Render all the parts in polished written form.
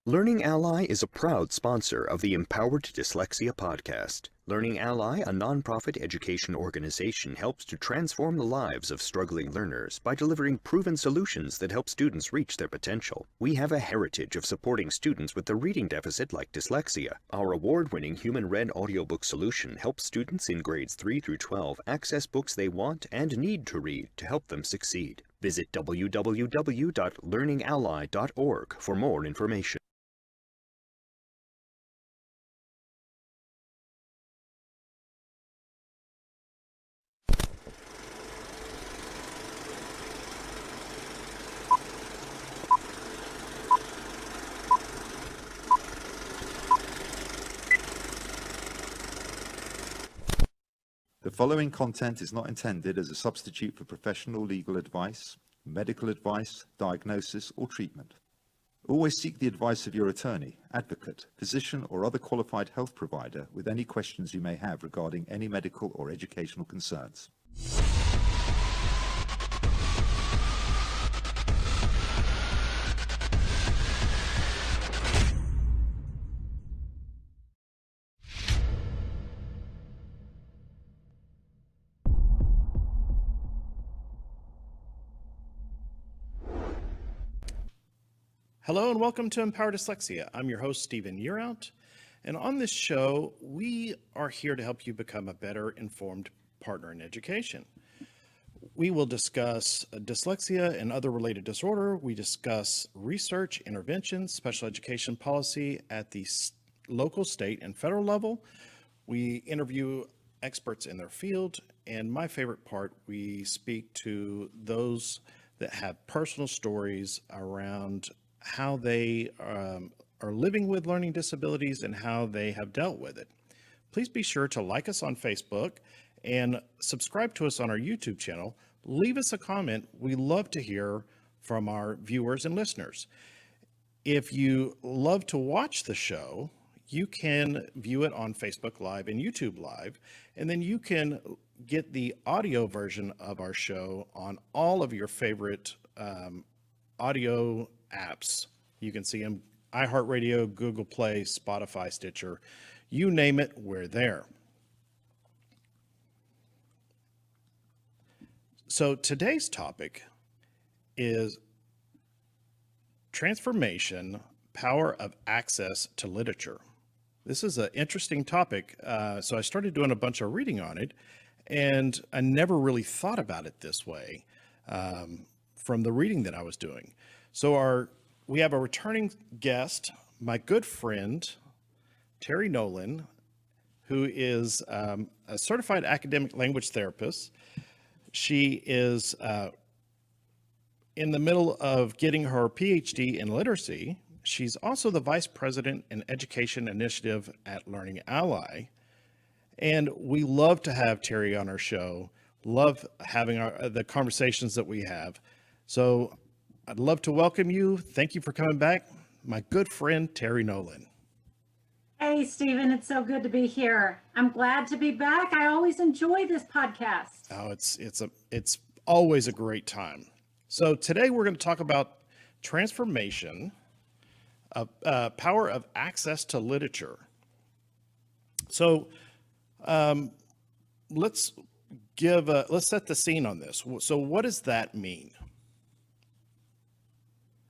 Learning Ally is a proud sponsor of the Empowered Dyslexia podcast. Learning Ally, a nonprofit education organization, helps to transform the lives of struggling learners by delivering proven solutions that help students reach their potential. We have a heritage of supporting students with a reading deficit like dyslexia. Our award-winning Human Read audiobook solution helps students in grades 3 through 12 access books they want and need to read to help them succeed. Visit www.learningally.org for more information. The following content is not intended as a substitute for professional legal advice, medical advice, diagnosis, or treatment. Always seek the advice of your attorney, advocate, physician, or other qualified health provider with any questions you may have regarding any medical or educational concerns. Hello and welcome to Empower Dyslexia. I'm your host, Stephen Yearout, and on this show, we are here to help you become a better informed partner in education. We will discuss dyslexia and other related disorder. We discuss research, interventions, special education policy at the local, state, and federal level. We interview experts in their field, and my favorite part, we speak to those that have personal stories around how they are living with learning disabilities and how they have dealt with it. Please be sure to like us on Facebook and subscribe to us on our YouTube channel. Leave us a comment. We love to hear from our viewers and listeners. If you love to watch the show, you can view it on Facebook Live and YouTube Live, and then you can get the audio version of our show on all of your favorite audio apps. You can see them: iHeartRadio, Google Play, Spotify, Stitcher, you name it, we're there. So today's topic is Transformation, Power of Access to Literature. This is an interesting topic. So I started doing a bunch of reading on it, and I never really thought about it this way from the reading that I was doing. So we have a returning guest, my good friend, Terrie Noland, who is a certified academic language therapist. She is in the middle of getting her PhD in literacy. She's also the Vice-President in Education Initiative at Learning Ally. And we love to have Terrie on our show, love having the conversations that we have. So I'd love to welcome you. Thank you for coming back, my good friend, Terrie Noland. Hey, Stephen, it's so good to be here. I'm glad to be back. I always enjoy this podcast. Oh, it's always a great time. So today we're going to talk about transformation of power of access to literature. So let's set the scene on this. So what does that mean?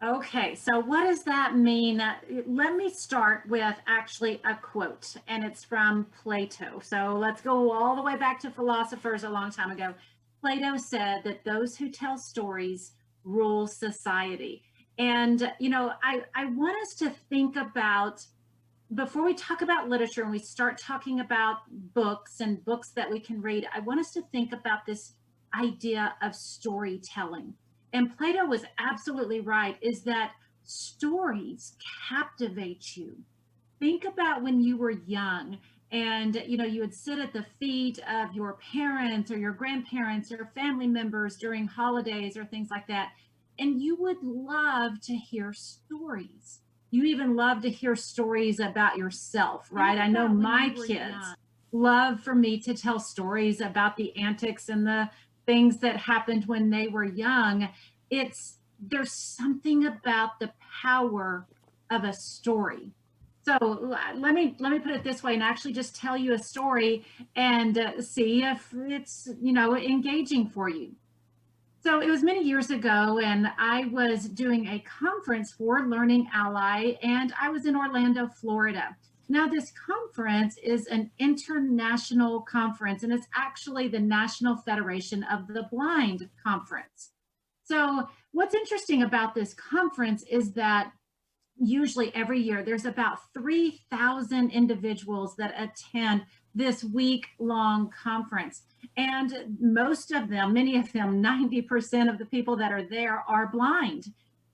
Okay, so what does that mean? Let me start with actually a quote, and it's from Plato. So let's go all the way back to philosophers a long time ago. Plato said that those who tell stories rule society. And, you know, I want us to think about, before we talk about literature and we start talking about books and books that we can read, I want us to think about this idea of storytelling. And Plato was absolutely right, is that stories captivate you. Think about when you were young and, you know, you would sit at the feet of your parents or your grandparents or family members during holidays or things like that. And you would love to hear stories. You even love to hear stories about yourself, right? I know my kids love for me to tell stories about the antics and the things that happened when they were young. There's something about the power of a story. So let me put it this way and actually just tell you a story and see if it's, engaging for you. So it was many years ago, and I was doing a conference for Learning Ally, and I was in Orlando, Florida. Now, this conference is an international conference, and it's actually the National Federation of the Blind conference. So what's interesting about this conference is that usually every year there's about 3,000 individuals that attend this week-long conference. And most of them, many of them, 90% of the people that are there are blind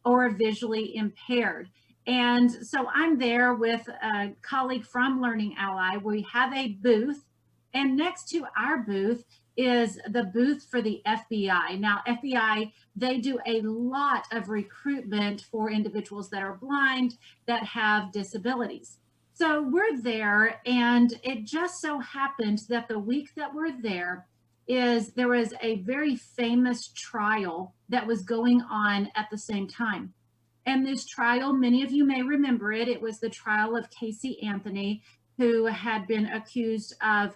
or visually impaired. And so I'm there with a colleague from Learning Ally. We have a booth, and next to our booth is the booth for the FBI. Now, FBI, they do a lot of recruitment for individuals that are blind, that have disabilities. So we're there, and it just so happened that the week that we're there there was a very famous trial that was going on at the same time. And this trial, many of you may remember it, it was the trial of Casey Anthony, who had been accused of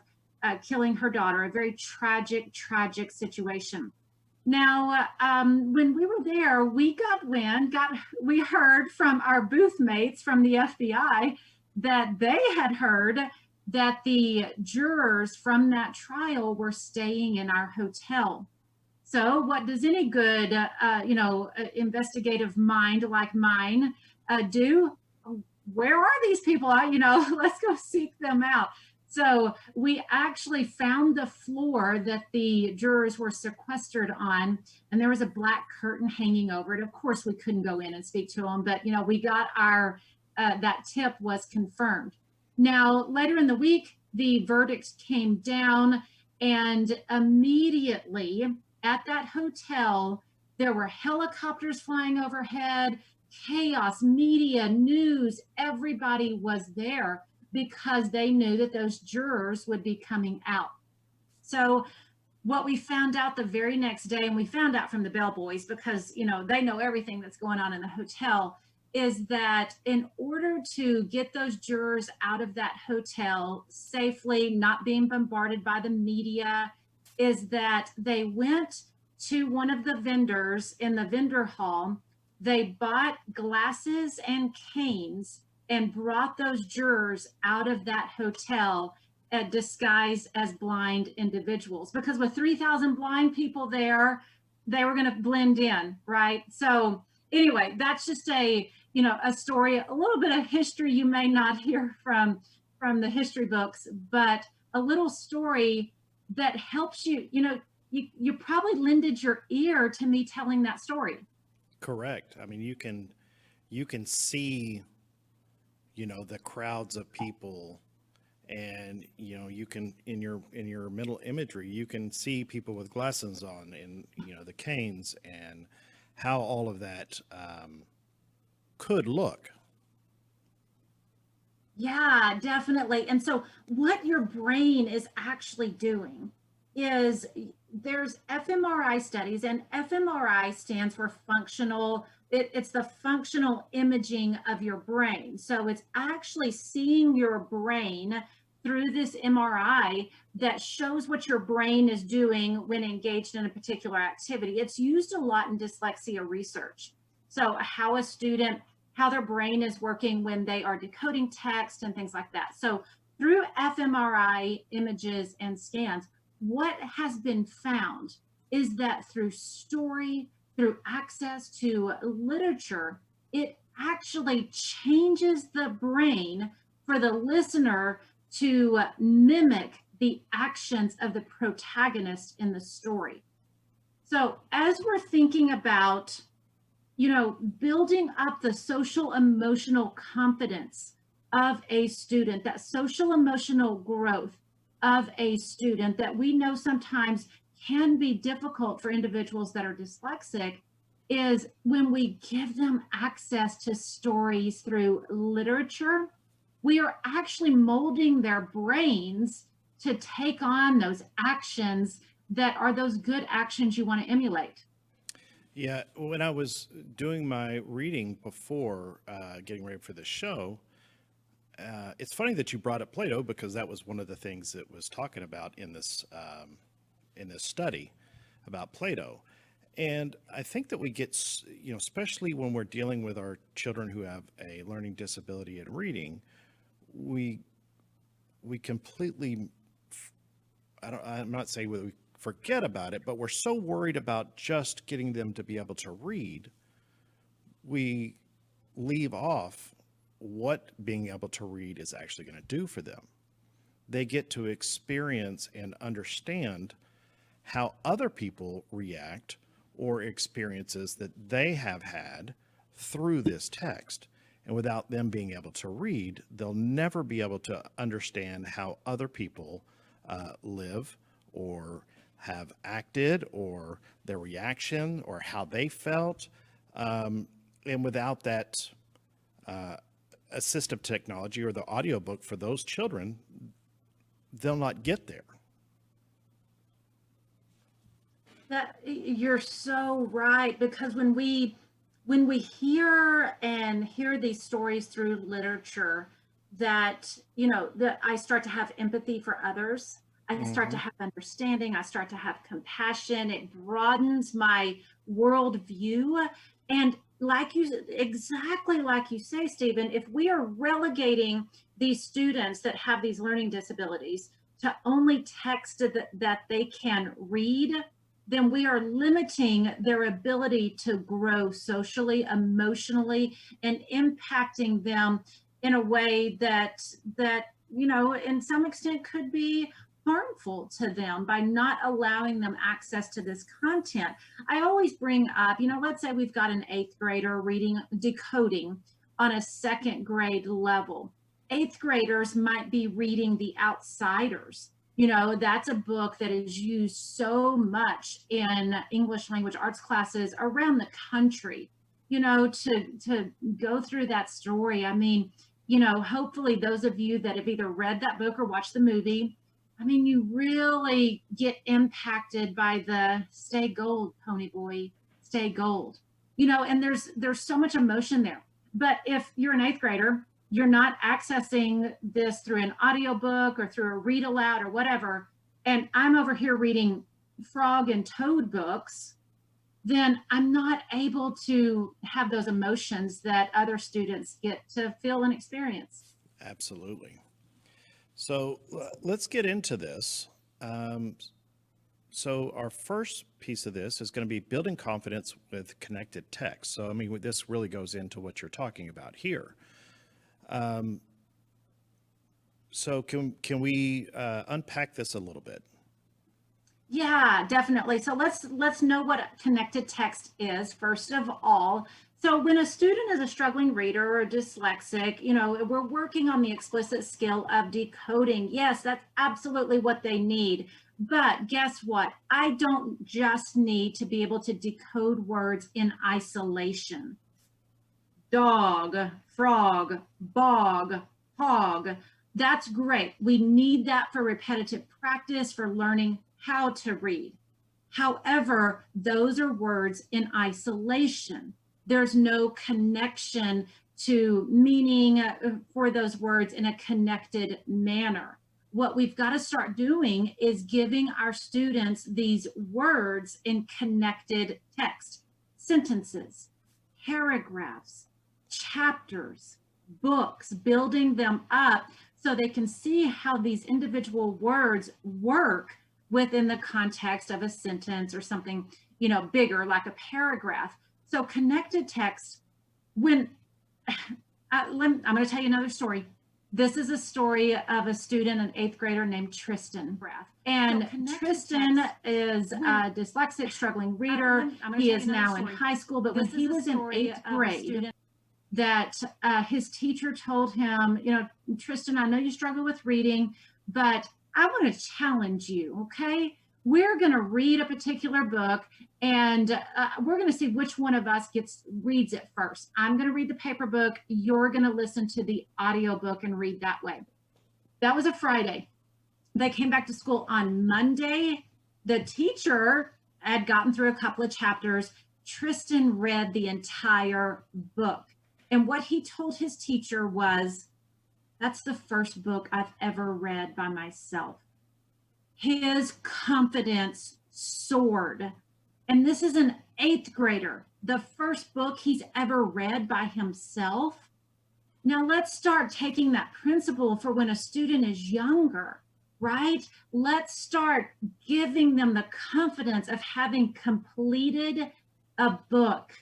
killing her daughter, a very tragic situation. Now, when we were there, we we heard from our booth mates from the FBI that they had heard that the jurors from that trial were staying in our hotel. So what does any good, investigative mind like mine do? Where are these people? Let's go seek them out. So we actually found the floor that the jurors were sequestered on, and there was a black curtain hanging over it. Of course, we couldn't go in and speak to them, but we got our that tip was confirmed. Now, later in the week, the verdict came down, and immediately at that hotel, there were helicopters flying overhead, chaos, media, news, everybody was there because they knew that those jurors would be coming out. So what we found out the very next day, and we found out from the bellboys because, they know everything that's going on in the hotel, is that in order to get those jurors out of that hotel safely, not being bombarded by the media, is that they went to one of the vendors in the vendor hall. They bought glasses and canes and brought those jurors out of that hotel disguised as blind individuals, because with 3,000 blind people there, they were going to blend in, right? So anyway, that's just a story, a little bit of history you may not hear from the history books, but a little story that helps you. You probably lended your ear to me telling that story. Correct. I mean, you can see, the crowds of people, and you can in your mental imagery, you can see people with glasses on, and the canes, and how all of that could look. Yeah, definitely. And so what your brain is actually doing is there's fMRI studies, and fMRI stands for functional, it's the functional imaging of your brain. So it's actually seeing your brain through this MRI that shows what your brain is doing when engaged in a particular activity. It's used a lot in dyslexia research. So how their brain is working when they are decoding text and things like that. So through fMRI images and scans, what has been found is that through story, through access to literature, it actually changes the brain for the listener to mimic the actions of the protagonist in the story. So as we're thinking about, building up the social emotional confidence of a student, that social emotional growth of a student that we know sometimes can be difficult for individuals that are dyslexic, is when we give them access to stories through literature, we are actually molding their brains to take on those actions that are those good actions you want to emulate. Yeah, when I was doing my reading before getting ready for the show, it's funny that you brought up Plato because that was one of the things that was talking about in this study about Plato. And I think that we get, especially when we're dealing with our children who have a learning disability in reading, we completely, I'm not saying we forget about it, but we're so worried about just getting them to be able to read, we leave off what being able to read is actually going to do for them. They get to experience and understand how other people react or experiences that they have had through this text. And without them being able to read, they'll never be able to understand how other people live or have acted or their reaction or how they felt. And without that assistive technology or the audiobook for those children, they'll not get there. That you're so right, because when we hear these stories through literature, that that I start to have empathy for others. I start to have understanding. I start to have compassion. It broadens my worldview. And exactly like you say, Stephen, if we are relegating these students that have these learning disabilities to only text that they can read, then we are limiting their ability to grow socially, emotionally, and impacting them in a way that in some extent could be harmful to them by not allowing them access to this content. I always bring up, let's say we've got an 8th grader reading Decoding on a 2nd grade level. 8th graders might be reading The Outsiders. That's a book that is used so much in English language arts classes around the country, to go through that story. I mean, hopefully those of you that have either read that book or watched the movie, you really get impacted by the stay gold, pony boy, stay gold, and there's so much emotion there. But if you're an 8th grader, you're not accessing this through an audiobook or through a read aloud or whatever, and I'm over here reading Frog and Toad books, then I'm not able to have those emotions that other students get to feel and experience. Absolutely. So let's get into this. So our first piece of this is going to be building confidence with connected text. So, this really goes into what you're talking about here. So can we unpack this a little bit? Yeah, definitely. So let's know what connected text is first of all. So when a student is a struggling reader or dyslexic, we're working on the explicit skill of decoding. Yes, that's absolutely what they need. But guess what? I don't just need to be able to decode words in isolation. Dog, frog, bog, hog. That's great. We need that for repetitive practice, for learning how to read. However, those are words in isolation. There's no connection to meaning for those words in a connected manner. What we've got to start doing is giving our students these words in connected text, sentences, paragraphs, chapters, books, building them up so they can see how these individual words work within the context of a sentence or something, bigger like a paragraph. So connected text, I'm going to tell you another story. This is a story of a student, an 8th grader named Tristan. And Tristan is a dyslexic, struggling reader. He is now in high school, but when he was in 8th grade, that his teacher told him, Tristan, I know you struggle with reading, but I want to challenge you, okay? We're going to read a particular book, and we're going to see which one of us reads it first. I'm going to read the paper book. You're going to listen to the audiobook and read that way. That was a Friday. They came back to school on Monday. The teacher had gotten through a couple of chapters, Tristan read the entire book. And what he told his teacher was, that's the first book I've ever read by myself. His confidence soared. And this is an 8th grader, the first book he's ever read by himself. Now let's start taking that principle for when a student is younger, right? Let's start giving them the confidence of having completed a book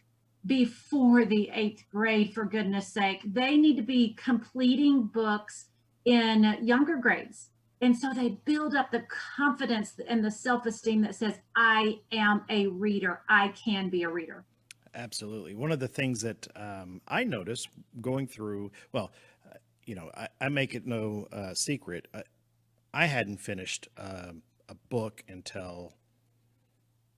before the 8th grade, for goodness sake. They need to be completing books in younger grades. And so they build up the confidence and the self-esteem that says, I am a reader. I can be a reader. Absolutely. One of the things that I noticed going through, well, I make it no secret. I hadn't finished a book until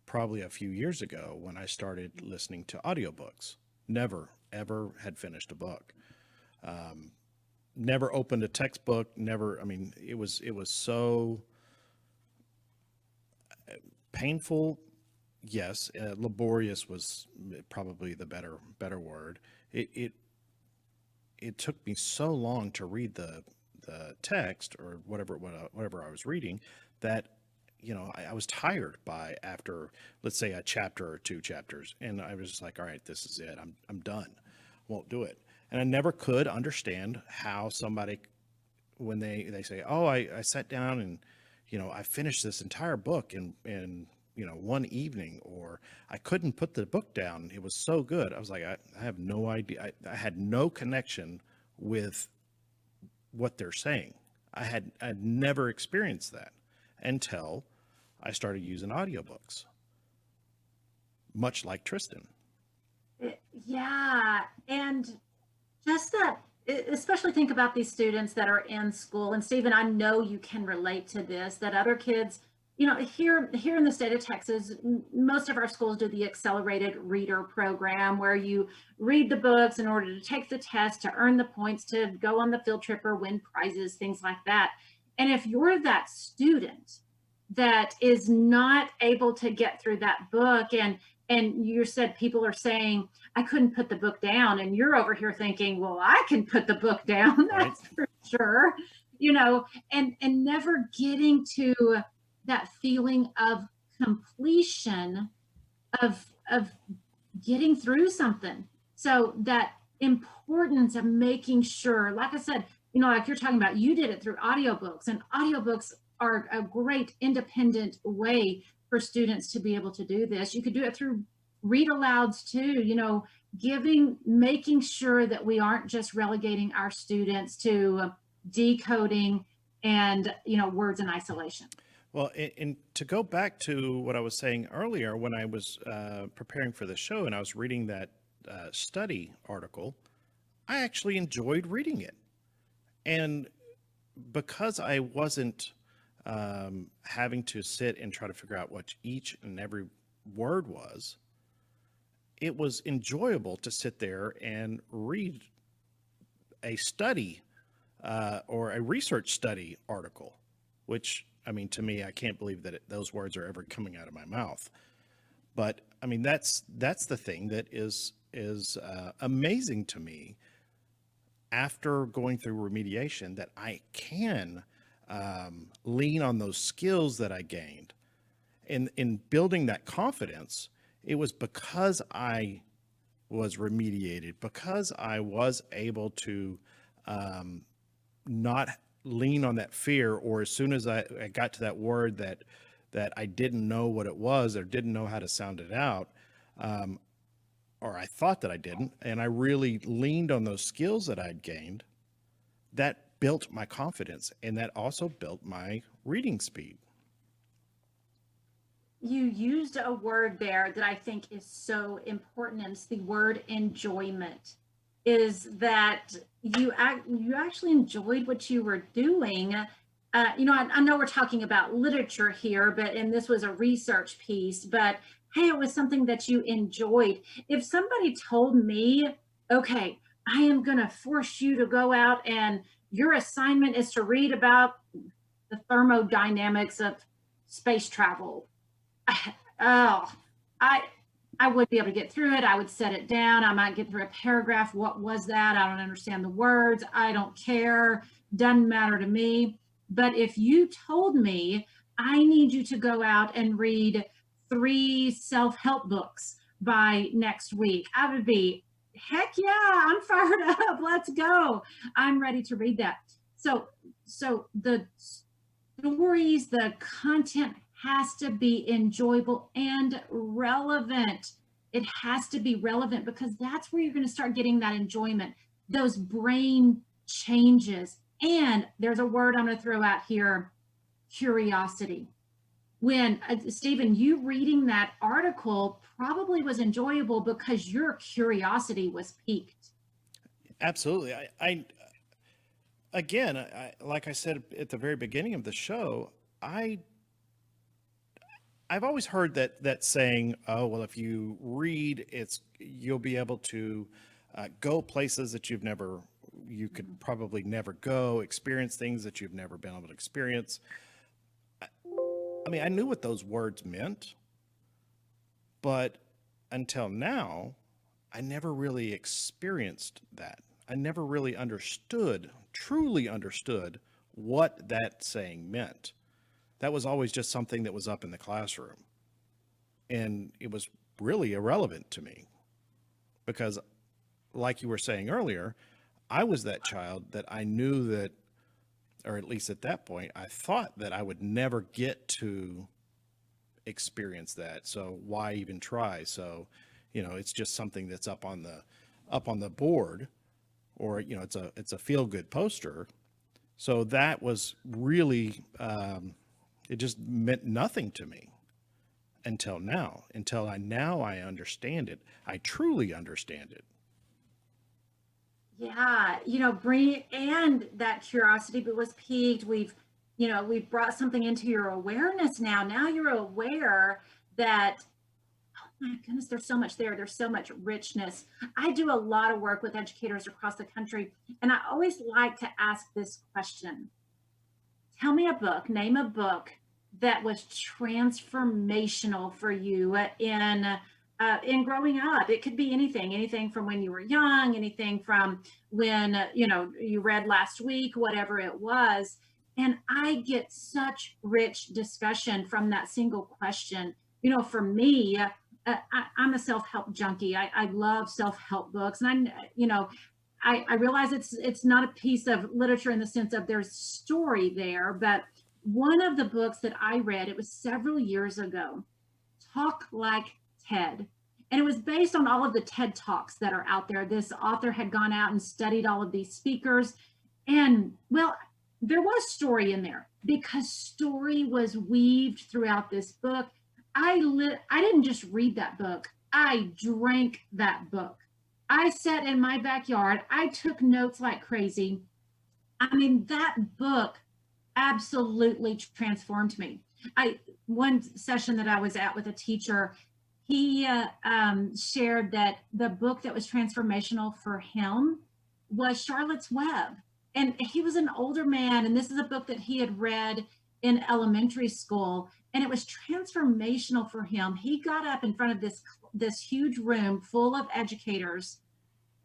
probably a few years ago when I started listening to audiobooks. Never, ever had finished a book. Never opened a textbook, never, it was so painful. Yes, laborious was probably the better word. It took me so long to read the text or whatever I was reading that I was tired by after, let's say, a chapter or 2 chapters, and I was just like, all right, this is it. I'm done. Won't do it. And I never could understand how somebody, when they say, oh, I sat down and I finished this entire book in one evening, or I couldn't put the book down. It was so good. I was like, I have no idea. I had no connection with what they're saying. I'd never experienced that until I started using audiobooks, much like Tristan. Yeah. And just that, especially think about these students that are in school. And Stephen, I know you can relate to this, that other kids, here in the state of Texas, most of our schools do the accelerated reader program where you read the books in order to take the test, to earn the points, to go on the field trip or win prizes, things like that. And if you're that student that is not able to get through that book, and you said people are saying, I couldn't put the book down, and you're over here thinking, well, I can put the book down, that's for sure, and never getting to that feeling of completion, of getting through something. So that importance of making sure, like I said, like you're talking about, you did it through audiobooks, and audiobooks are a great independent way for students to be able to do this. You could do it through read alouds too, making sure that we aren't just relegating our students to decoding and, words in isolation. Well, and to go back to what I was saying earlier, when I was preparing for the show and I was reading that study article, I actually enjoyed reading it. And because I wasn't having to sit and try to figure out what each and every word was, it was enjoyable to sit there and read a study or a research study article, which, to me, I can't believe that those words are ever coming out of my mouth. But that's the thing that is amazing to me after going through remediation, that I can lean on those skills that I gained. In building that confidence, it was because I was remediated, because I was able to not lean on that fear, or as soon as I got to that word that I didn't know what it was or didn't know how to sound it out, or I thought that I didn't, and I really leaned on those skills that I'd gained, that built my confidence, and that also built my reading speed. You used a word there that I think is so important, and it's the word enjoyment. Is that you actually enjoyed what you were doing. I know we're talking about literature here, and this was a research piece, but hey, it was something that you enjoyed. If somebody told me, okay, I am going to force you to go out and your assignment is to read about the thermodynamics of space travel, I I would be able to get through it. I would set it down. I might get through a paragraph. What was that? I don't understand the words. I don't care. Doesn't matter to me. But if you told me, I need you to go out and read 3 self-help books by next week, I would be, heck yeah, I'm fired up. Let's go. I'm ready to read that. So the stories, the content has to be enjoyable and relevant. It has to be relevant, because that's where you're going to start getting that enjoyment, those brain changes. And there's a word I'm going to throw out here, curiosity. When Stephen, you reading that article probably was enjoyable because your curiosity was piqued. Absolutely. I again, like I said at the very beginning of the show, I've always heard that saying, oh, well, if you read, you'll be able to go places that you could probably never go, experience things that you've never been able to experience. I mean, I knew what those words meant, but until now, I never really experienced that. I never really truly understood what that saying meant. That was always just something that was up in the classroom. And it was really irrelevant to me because, like you were saying earlier, I was that child that I knew that, or at least at that point, I thought that I would never get to experience that. So why even try? So, it's just something that's up on the board, or, it's a feel-good poster. So that was really, it just meant nothing to me until now, I understand it. I truly understand it. Yeah, and that curiosity was piqued. We've brought something into your awareness now. Now you're aware that, oh my goodness, there's so much there. There's so much richness. I do a lot of work with educators across the country, and I always like to ask this question. Tell me name a book that was transformational for you in growing up. It could be anything from when you were young, anything from when, you read last week, whatever it was. And I get such rich discussion from that single question. For me, I'm a self-help junkie. I love self-help books. And I realize it's not a piece of literature in the sense of there's story there, but one of the books that I read, it was several years ago, Talk Like TED. And it was based on all of the TED Talks that are out there. This author had gone out and studied all of these speakers. And well, there was story in there because story was weaved throughout this book. I didn't just read that book. I drank that book. I sat in my backyard. I took notes like crazy. I mean, that book absolutely transformed me. One session that I was at with a teacher, he shared that the book that was transformational for him was Charlotte's Web. And he was an older man, and this is a book that he had read in elementary school, and it was transformational for him. He got up in front of this huge room full of educators,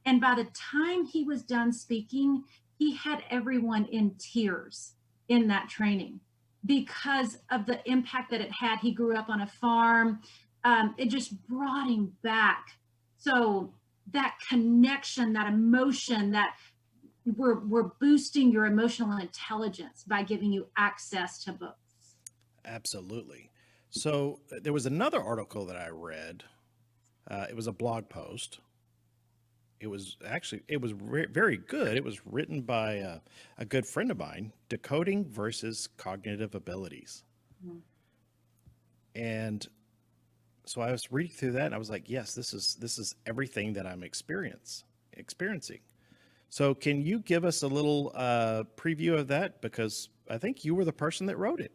and by the time he was done speaking, he had everyone in tears in that training because of the impact that it had. He grew up on a farm. It just brought him back. So that connection, that emotion, that we're boosting your emotional intelligence by giving you access to books. Absolutely. So there was another article that I read. It was a blog post. It was very good. It was written by a good friend of mine, Decoding versus Cognitive Abilities. Mm-hmm. And so I was reading through that and I was like, yes, this is everything that I'm experiencing. So can you give us a little preview of that? Because I think you were the person that wrote it.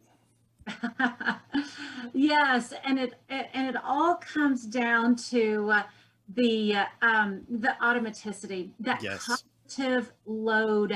Yes, and it all comes down to the automaticity, that yes. cognitive load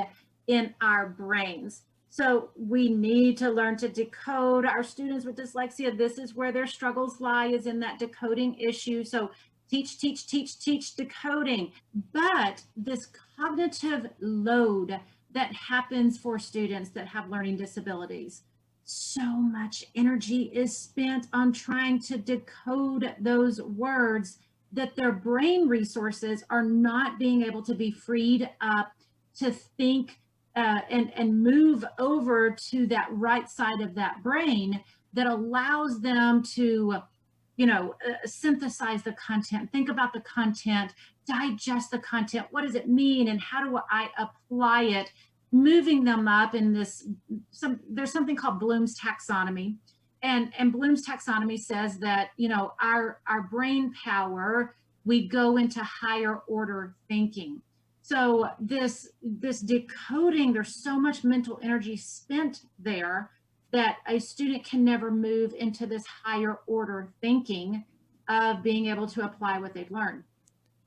in our brains. So we need to learn to decode. Our students with dyslexia, this is where their struggles lie, is in that decoding issue. So teach, teach, teach, teach decoding. But this cognitive load that happens for students that have learning disabilities, so much energy is spent on trying to decode those words that their brain resources are not being able to be freed up to think and move over to that right side of that brain that allows them to, synthesize the content, think about the content, digest the content. What does it mean, and how do I apply it? Moving them up in this. There's something called Bloom's taxonomy, and Bloom's taxonomy says that our brain power, we go into higher order thinking. So this decoding, there's so much mental energy spent there that a student can never move into this higher order thinking of being able to apply what they've learned.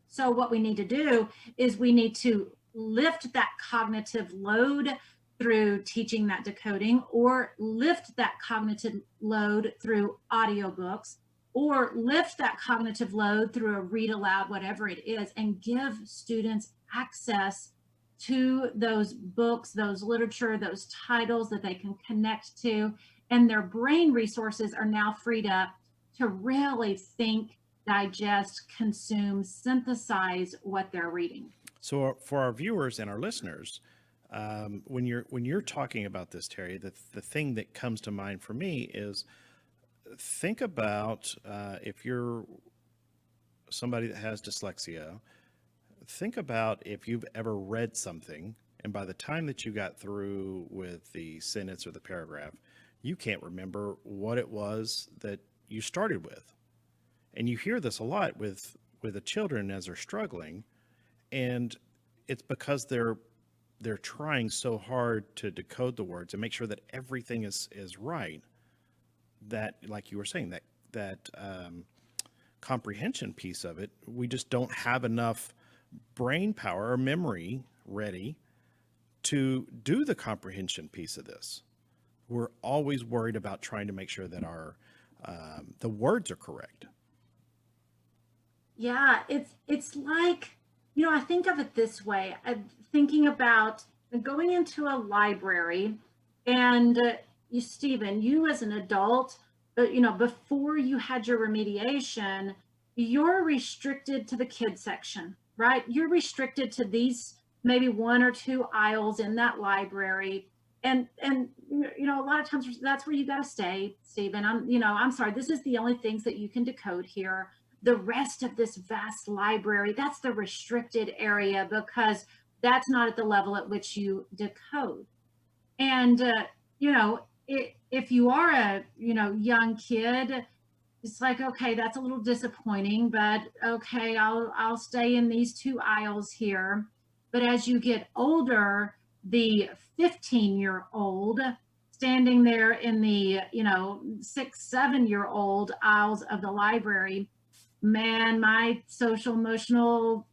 So what we need to do is we need to lift that cognitive load through teaching that decoding, or lift that cognitive load through audiobooks, or lift that cognitive load through a read aloud, whatever it is, and give students access to those books, those literature, those titles that they can connect to, and their brain resources are now freed up to really think, digest, consume, synthesize what they're reading. So for our viewers and our listeners, when you're talking about this, Terrie, the thing that comes to mind for me is, think about if you're somebody that has dyslexia, think about if you've ever read something, and by the time that you got through with the sentence or the paragraph, you can't remember what it was that you started with. And you hear this a lot with the children as they're struggling, and it's because they're trying so hard to decode the words and make sure that everything is right, that, like you were saying, that comprehension piece of it, we just don't have enough brain power or memory ready to do the comprehension piece of this. We're always worried about trying to make sure that our the words are correct. Yeah, it's like, I think of it this way. I'm thinking about going into a library, and Stephen, you as an adult, before you had your remediation, you're restricted to the kids section, right? You're restricted to these maybe one or two aisles in that library. And a lot of times that's where you got to stay, Stephen. I'm sorry, this is the only things that you can decode here. The rest of this vast library, that's the restricted area, because that's not at the level at which you decode. And, if you are a, young kid, it's like, okay, that's a little disappointing, but okay, I'll stay in these two aisles here. But as you get older, the 15-year-old standing there in the, 6-7-year-old aisles of the library, man, my social emotional,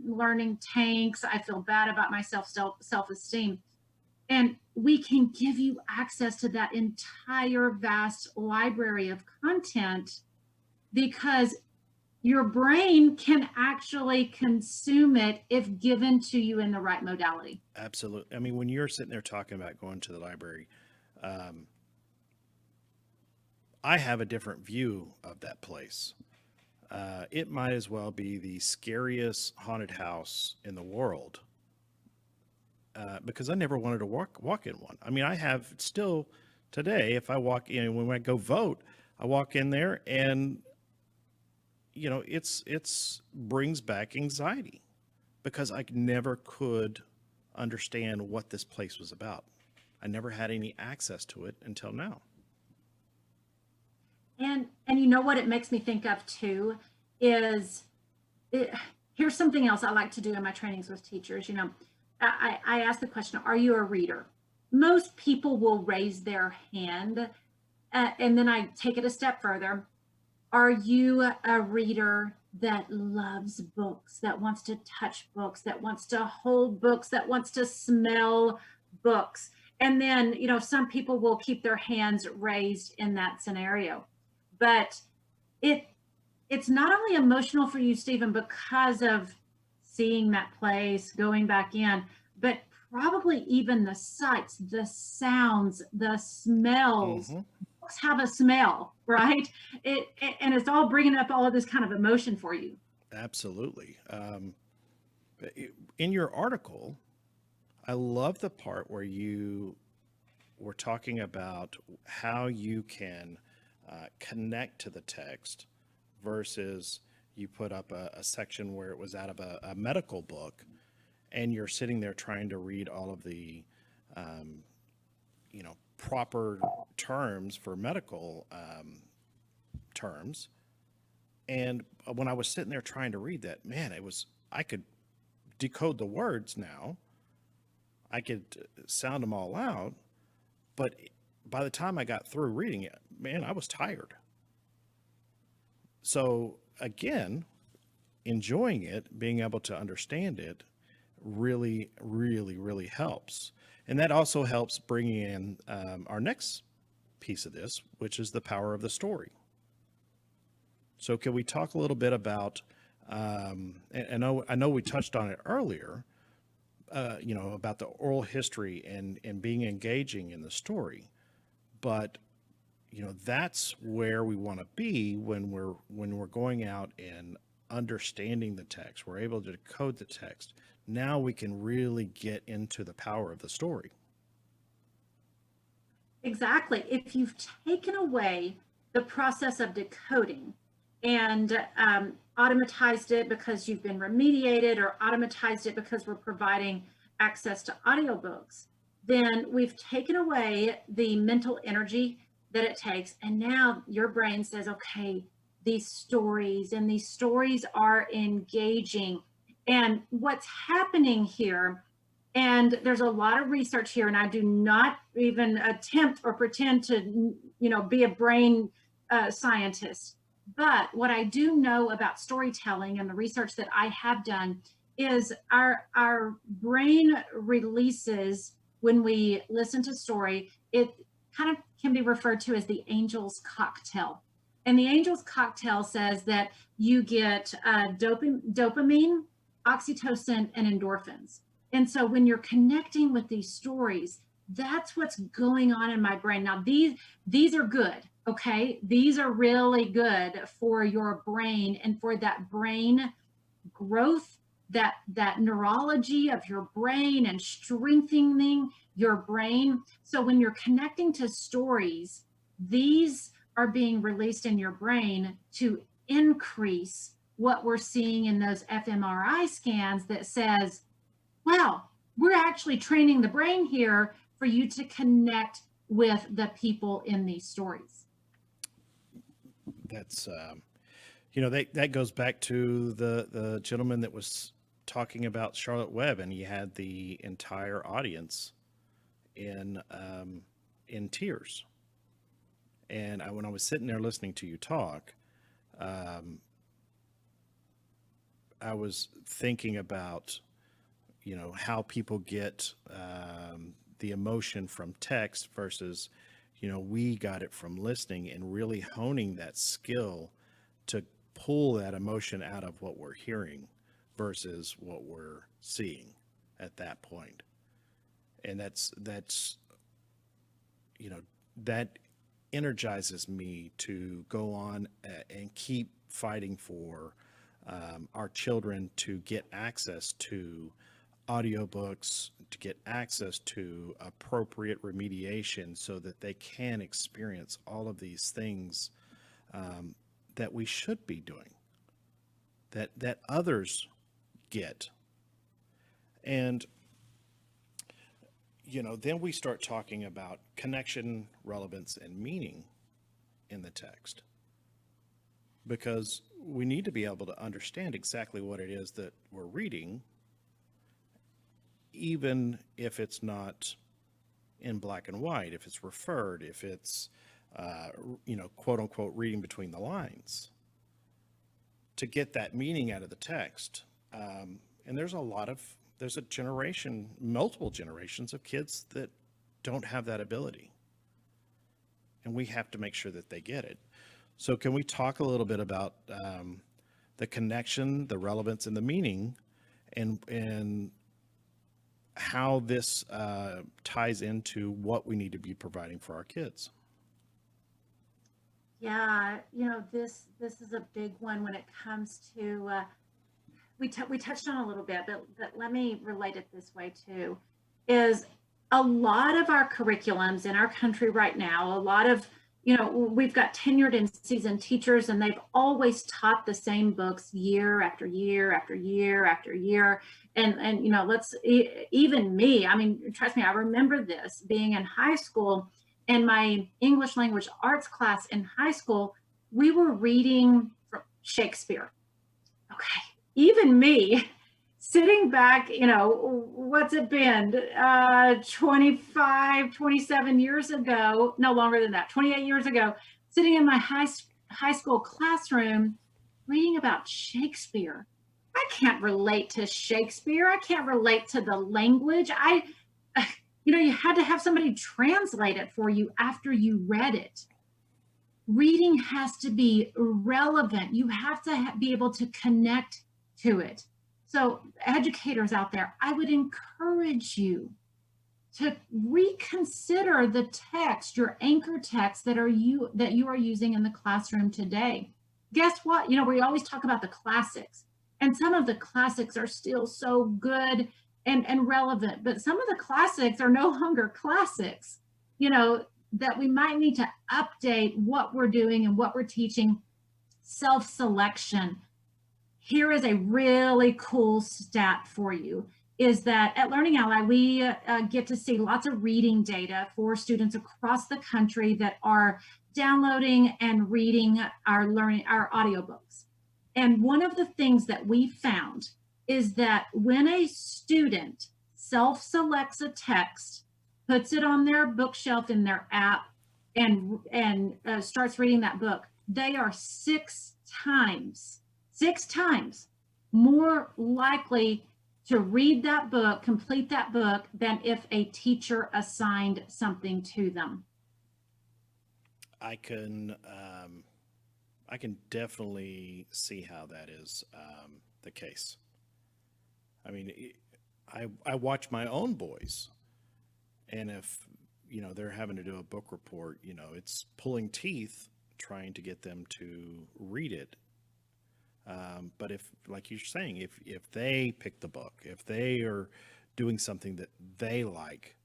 learning tanks. I feel bad about myself, self-esteem. And we can give you access to that entire vast library of content, because your brain can actually consume it if given to you in the right modality. Absolutely. I mean, when you're sitting there talking about going to the library, I have a different view of that place. It might as well be the scariest haunted house in the world, because I never wanted to walk in one. I mean, I have still today. If I walk in, when I go vote, I walk in there, and it's brings back anxiety, because I never could understand what this place was about. I never had any access to it until now. And you know what it makes me think of too is, here's something else I like to do in my trainings with teachers. I ask the question, are you a reader? Most people will raise their hand, and then I take it a step further. Are you a reader that loves books, that wants to touch books, that wants to hold books, that wants to smell books. And then, some people will keep their hands raised in that scenario. But it's not only emotional for you, Stephen, because of seeing that place, going back in, but probably even the sights, the sounds, the smells. Mm-hmm. Books have a smell, right? And it's all bringing up all of this kind of emotion for you. Absolutely. In your article, I love the part where you were talking about how you can connect to the text versus you put up a section where it was out of a medical book and you're sitting there trying to read all of the, proper terms for medical terms. And when I was sitting there trying to read that, man, I could decode the words now. I could sound them all out. But by the time I got through reading it, man, I was tired. So again, enjoying it, being able to understand it really, really, really helps. And that also helps bringing in our next piece of this, which is the power of the story. So can we talk a little bit about, and I know we touched on it earlier, about the oral history and being engaging in the story, but that's where we want to be when we're going out and understanding the text. We're able to decode the text. Now we can really get into the power of the story. Exactly. If you've taken away the process of decoding and automatized it because you've been remediated, or automatized it because we're providing access to audiobooks, then we've taken away the mental energy that it takes. And now your brain says, okay, these stories are engaging. And what's happening here, and there's a lot of research here, and I do not even attempt or pretend to, be a brain scientist. But what I do know about storytelling and the research that I have done is our brain releases, when we listen to story, it kind of can be referred to as the angel's cocktail. And the angel's cocktail says that you get dopamine, oxytocin, and endorphins. And so when you're connecting with these stories, that's what's going on in my brain. Now, these are good, okay? These are really good for your brain and for that brain growth, that neurology of your brain and strengthening your brain. So when you're connecting to stories, these are being released in your brain to increase what we're seeing in those fMRI scans that says, wow, we're actually training the brain here for you to connect with the people in these stories. That's, that goes back to the gentleman that was talking about Charlotte Webb, and he had the entire audience in tears. And when I was sitting there listening to you talk, I was thinking about, how people get the emotion from text versus, we got it from listening, and really honing that skill to pull that emotion out of what we're hearing versus what we're seeing at that point. And that's that energizes me to go on and keep fighting for our children to get access to audiobooks, to get access to appropriate remediation so that they can experience all of these things that we should be doing, that others get. And then we start talking about connection, relevance, and meaning in the text, because we need to be able to understand exactly what it is that we're reading, even if it's not in black and white, if it's referred, if it's, quote unquote, reading between the lines, to get that meaning out of the text. And there's a lot of there's a generation, multiple generations of kids that don't have that ability. And we have to make sure that they get it. So can we talk a little bit about the connection, the relevance, and the meaning, and how this ties into what we need to be providing for our kids? Yeah, this is a big one when it comes to, we touched on a little bit, but let me relate it this way too, is a lot of our curriculums in our country right now, a lot of, we've got tenured and seasoned teachers, and they've always taught the same books year after year after year after year. And even me, I mean, trust me, I remember this being in high school. In my English language arts class in high school, we were reading from Shakespeare. Okay, even me, sitting back, what's it been, 25, 27 years ago, no longer than that, 28 years ago, sitting in my high school classroom reading about Shakespeare. I can't relate to Shakespeare. I can't relate to the language. You had to have somebody translate it for you after you read it. Reading has to be relevant. You have to be able to connect to it. So educators out there, I would encourage you to reconsider the text, your anchor text that you are using in the classroom today. Guess what? We always talk about the classics, and some of the classics are still so good and relevant, but some of the classics are no longer classics, that we might need to update what we're doing and what we're teaching. Self-selection. Here is a really cool stat for you, is that at Learning Ally, we get to see lots of reading data for students across the country that are downloading and reading our audiobooks. And one of the things that we found is that when a student self-selects a text, puts it on their bookshelf in their app, and starts reading that book, they are six times more likely to read that book, complete that book, than if a teacher assigned something to them. I can definitely see how that is the case. I mean, I watch my own boys, and if, they're having to do a book report, it's pulling teeth trying to get them to read it. But if, like you're saying, if they pick the book, if they are doing something that they like,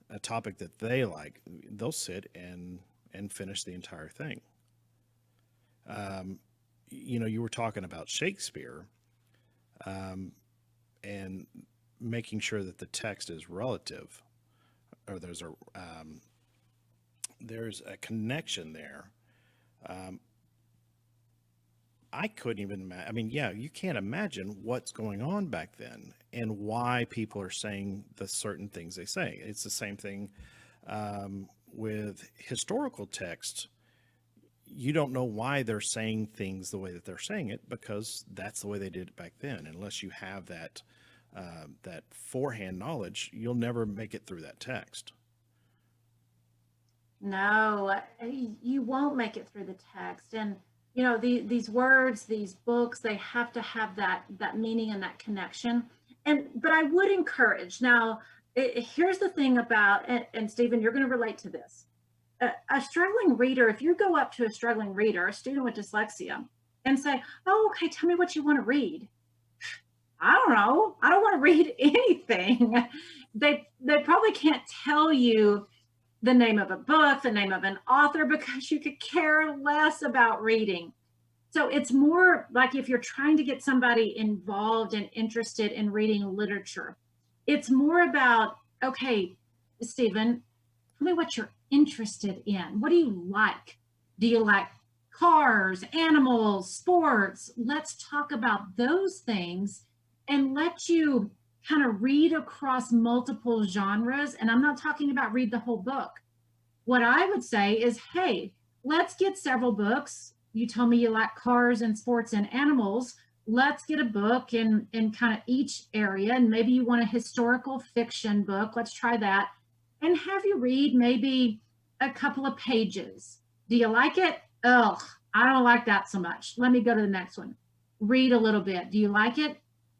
a topic that they like, they'll sit and finish the entire thing. You were talking about Shakespeare, and making sure that the text is relative, or there's a connection there. I couldn't even imagine. You can't imagine what's going on back then and why people are saying the certain things they say. It's the same thing with historical text. You don't know why they're saying things the way that they're saying it, because that's the way they did it back then. Unless you have that forehand knowledge, you'll never make it through that text. No, you won't make it through the text. And these words, these books, they have to have that meaning and that connection. But I would encourage, now, here's the thing about, and Stephen, you're going to relate to this. A struggling reader, if you go up to a struggling reader, a student with dyslexia, and say, "Oh, okay, tell me what you want to read." I don't know. I don't want to read anything. They probably can't tell you the name of a book, the name of an author, because you could care less about reading. So it's more like if you're trying to get somebody involved and interested in reading literature, it's more about, okay, Stephen, tell me what you're interested in. What do you like? Do you like cars, animals, sports? Let's talk about those things and let you kind of read across multiple genres. And I'm not talking about read the whole book. What I would say is, hey, let's get several books. You told me you like cars and sports and animals. let's get a book in kind of each area, and maybe you want a historical fiction book. Let's try that, and have you read maybe a couple of pages. Do you like it? Ugh, I don't like that so much. Let me go to the next one. Read a little bit. Do you like it?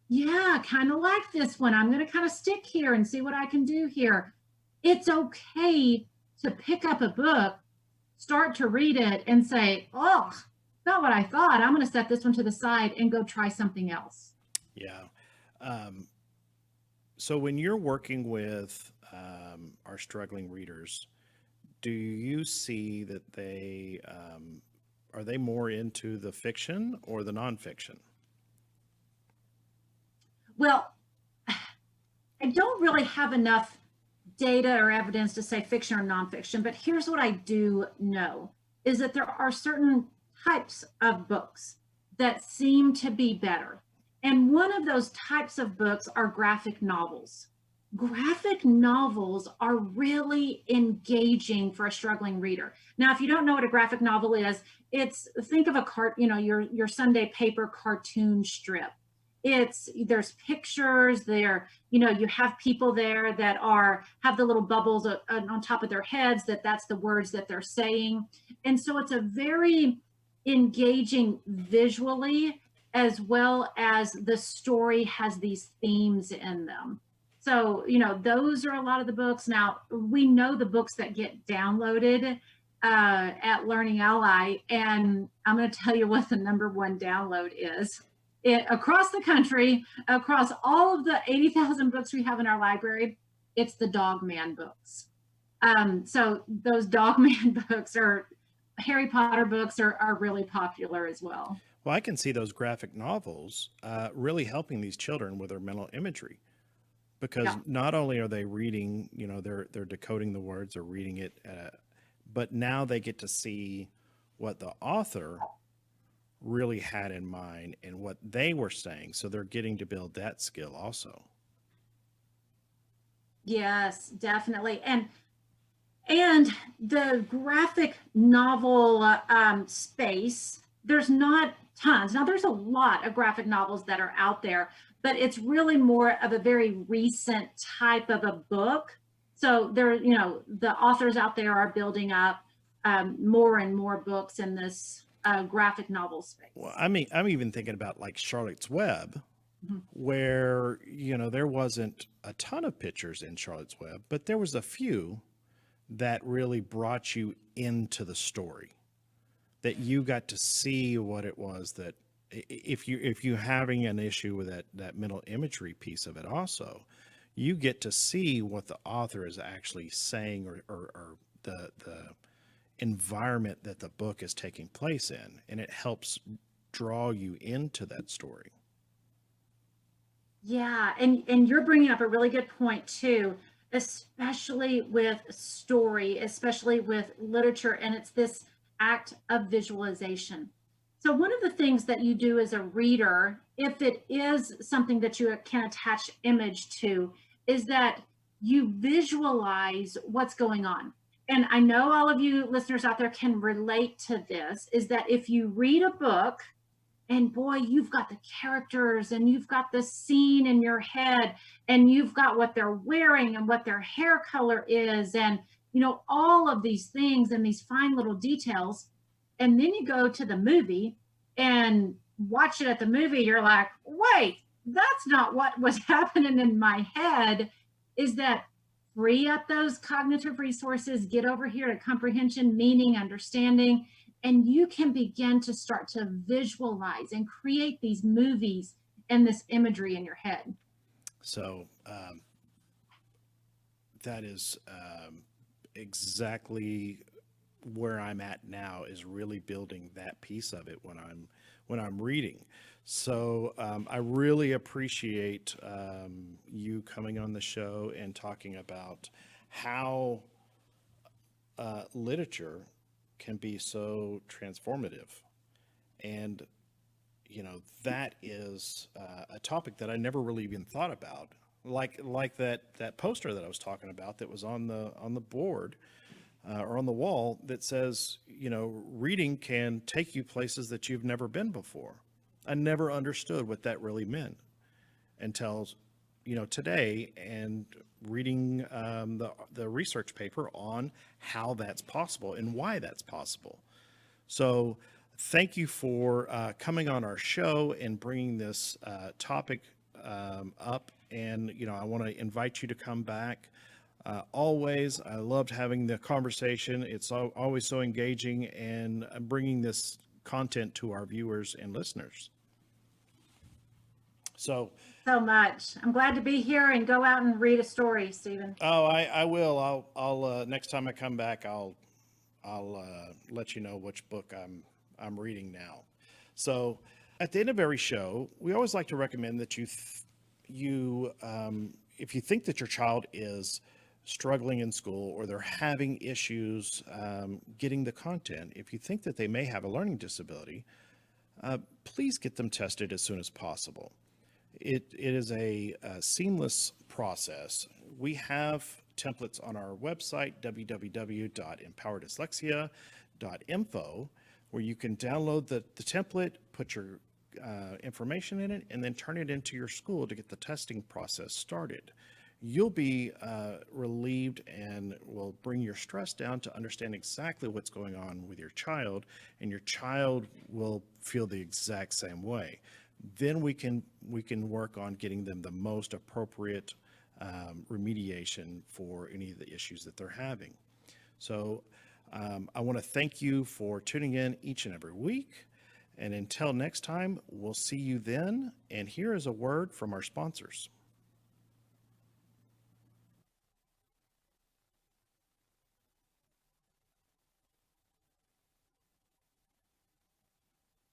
Yeah, kind of like this one. I'm going to kind of stick here and see what I can do here. It's okay to pick up a book, start to read it, and say, oh, not what I thought. I'm going to set this one to the side and go try something else. Yeah. So when you're working with our struggling readers, do you see that they are they more into the fiction or the nonfiction? Well, I don't really have enough data or evidence to say fiction or nonfiction, but here's what I do know is that there are certain types of books that seem to be better. And one of those types of books are graphic novels. Graphic novels are really engaging for a struggling reader. Now, if you don't know what a graphic novel is, think of your Sunday paper cartoon strip. There's pictures there, you have people there that have the little bubbles on top of their heads, that's the words that they're saying. And so it's a very engaging visually, as well as the story has these themes in them. So, those are a lot of the books. Now, we know the books that get downloaded at Learning Ally, and I'm going to tell you what the #1 download is. Across the country, across all of the 80,000 books we have in our library, it's the Dogman books. So those Dogman books Harry Potter books are really popular as well. Well, I can see those graphic novels really helping these children with their mental imagery, because not only are they reading, they're decoding the words or reading it, but now they get to see what the author really had in mind and what they were saying. So they're getting to build that skill also. Yes, definitely. And the graphic novel space, there's not tons. Now, there's a lot of graphic novels that are out there, but it's really more of a very recent type of a book. So the authors out there are building up more and more books in this graphic novel space. Well, I'm even thinking about like Charlotte's Web, where, there wasn't a ton of pictures in Charlotte's Web, but there was a few that really brought you into the story, that you got to see what it was that if you having an issue with that mental imagery piece of it also, you get to see what the author is actually saying or the environment that the book is taking place in, and it helps draw you into that story. Yeah, and you're bringing up a really good point too, especially with story, especially with literature, and it's this act of visualization. So one of the things that you do as a reader, if it is something that you can attach image to, is that you visualize what's going on. And I know all of you listeners out there can relate to this, is that if you read a book and boy, you've got the characters and you've got the scene in your head and you've got what they're wearing and what their hair color is and, all of these things and these fine little details. And then you go to the movie and watch it at the movie, you're like, wait, that's not what was happening in my head. Is that free up those cognitive resources, get over here to comprehension, meaning, understanding, and you can begin to start to visualize and create these movies and this imagery in your head. So that is exactly where I'm at now, is really building that piece of it when I'm reading. So I really appreciate you coming on the show and talking about how literature can be so transformative. And, that is a topic that I never really even thought about. Like that poster that I was talking about that was on the board or on the wall that says, reading can take you places that you've never been before. I never understood what that really meant until, today, and reading the research paper on how that's possible and why that's possible. So thank you for coming on our show and bringing this topic up. And, I want to invite you to come back. Always, I loved having the conversation. It's always so engaging, and bringing this content to our viewers and listeners. So much. I'm glad to be here, and go out and read a story, Stephen. Oh, I will. I'll next time I come back, I'll let you know which book I'm reading now. So at the end of every show, we always like to recommend that if you think that your child is struggling in school, or they're having issues getting the content, if you think that they may have a learning disability, please get them tested as soon as possible. It is a seamless process. We have templates on our website, www.empowerdyslexia.info, where you can download the template, put your information in it, and then turn it into your school to get the testing process started. You'll be relieved, and will bring your stress down to understand exactly what's going on with your child, and your child will feel the exact same way. Then we can work on getting them the most appropriate remediation for any of the issues that they're having. So I want to thank you for tuning in each and every week. And until next time, we'll see you then. And here is a word from our sponsors.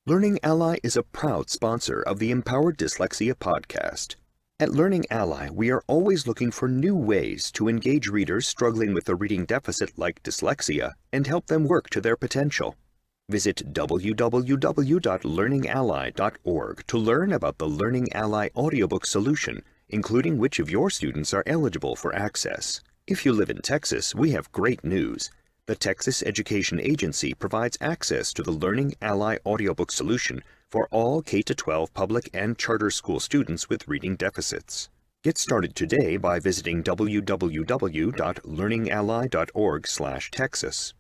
Learning Ally is a proud sponsor of the Empowered Dyslexia podcast. At Learning Ally, we are always looking for new ways to engage readers struggling with a reading deficit like dyslexia and help them work to their potential. Visit www.learningally.org to learn about the Learning Ally audiobook solution, including which of your students are eligible for access. If you live in Texas, we have great news. The Texas Education Agency provides access to the Learning Ally audiobook solution for all K-12 public and charter school students with reading deficits. Get started today by visiting www.learningally.org/Texas.